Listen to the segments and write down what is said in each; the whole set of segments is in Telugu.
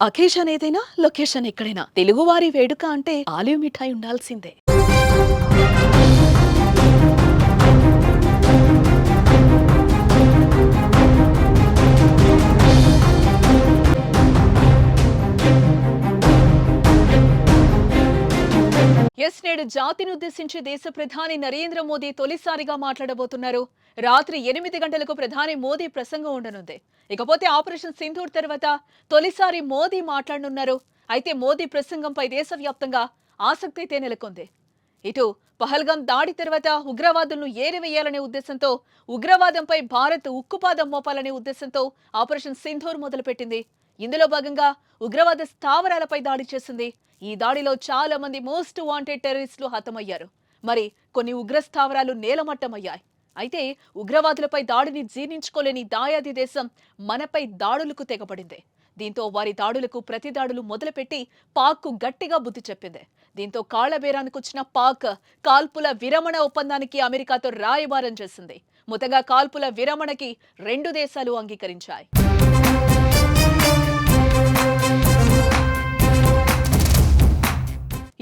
అకేషన్ ఏదైనా లొకేషన్ ఎక్కడైనా తెలుగువారి వేడుక అంటే ఆలివ్ మిఠాయి ఉండాల్సిందే. నేడు జాతిని ఉద్దేశించి దేశ ప్రధాని నరేంద్ర మోదీ తొలిసారిగా మాట్లాడబోతున్నారు. రాత్రి 8 గంటలకు ప్రధాని మోదీ ప్రసంగం ఉండనుంది. ఇకపోతే ఆపరేషన్ సింధూర్ తర్వాత తొలిసారి మోదీ మాట్లాడనున్నారు. అయితే మోదీ ప్రసంగంపై దేశవ్యాప్తంగా ఆసక్తి అయితే నెలకొంది. ఇటు పహల్గాం దాడి తర్వాత ఉగ్రవాదులను ఏరివేయాలనే ఉద్దేశంతో, ఉగ్రవాదంపై భారత్ ఉక్కుపాదం మోపాలనే ఉద్దేశంతో ఆపరేషన్ సింధూర్ మొదలుపెట్టింది. ఇందులో భాగంగా ఉగ్రవాద స్థావరాలపై దాడి చేసింది. ఈ దాడిలో చాలా మంది మోస్ట్ వాంటెడ్ టెర్రరిస్టులు హతమయ్యారు. మరి కొన్ని ఉగ్ర స్థావరాలు నేలమట్టమయ్యాయి. అయితే ఉగ్రవాదులపై దాడిని జీర్ణించుకోలేని దాయాది దేశం మనపై దాడులకు తెగపడింది. దీంతో వారి దాడులకు ప్రతి దాడులు మొదలుపెట్టి పాక్కు గట్టిగా బుద్ధి చెప్పింది. దీంతో కాళ్లబేరానికొచ్చిన పాక్ కాల్పుల విరమణ ఒప్పందానికి అమెరికాతో రాయబారం చేసింది. మొత్తంగా కాల్పుల విరమణకి రెండు దేశాలు అంగీకరించాయి.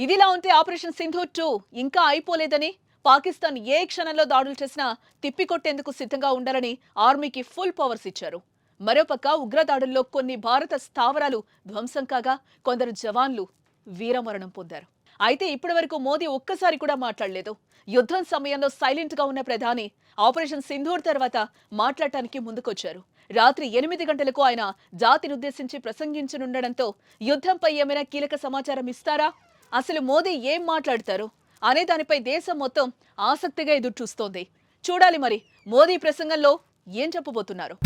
ఇదిలా ఉంటే ఆపరేషన్ సింధూర్ 2 ఇంకా అయిపోలేదని, పాకిస్తాన్ ఏ క్షణంలో దాడులు చేసినా తిప్పికొట్టేందుకు సిద్ధంగా ఉండాలని ఆర్మీకి ఫుల్ పవర్స్ ఇచ్చారు. మరోపక్క ఉగ్రదాడుల్లో కొన్ని భారత స్థావరాలు ధ్వంసం కాగా కొందరు జవాన్లు వీరమరణం పొందారు. అయితే ఇప్పటివరకు మోదీ ఒక్కసారి కూడా మాట్లాడలేదు. యుద్ధం సమయంలో సైలెంట్ గా ఉన్న ప్రధాని ఆపరేషన్ సింధూర్ తర్వాత మాట్లాడటానికి ముందుకొచ్చారు. రాత్రి 8 గంటలకు ఆయన జాతినుద్దేశించి ప్రసంగించనుండడంతో యుద్ధంపై ఏమైనా కీలక సమాచారం ఇస్తారా, అసలు మోదీ ఏం మాట్లాడతారు అనే దానిపై దేశం మొత్తం ఆసక్తిగా ఎదురు చూస్తోంది. చూడాలి మరి మోదీ ప్రసంగంలో ఏం చెప్పబోతున్నారు.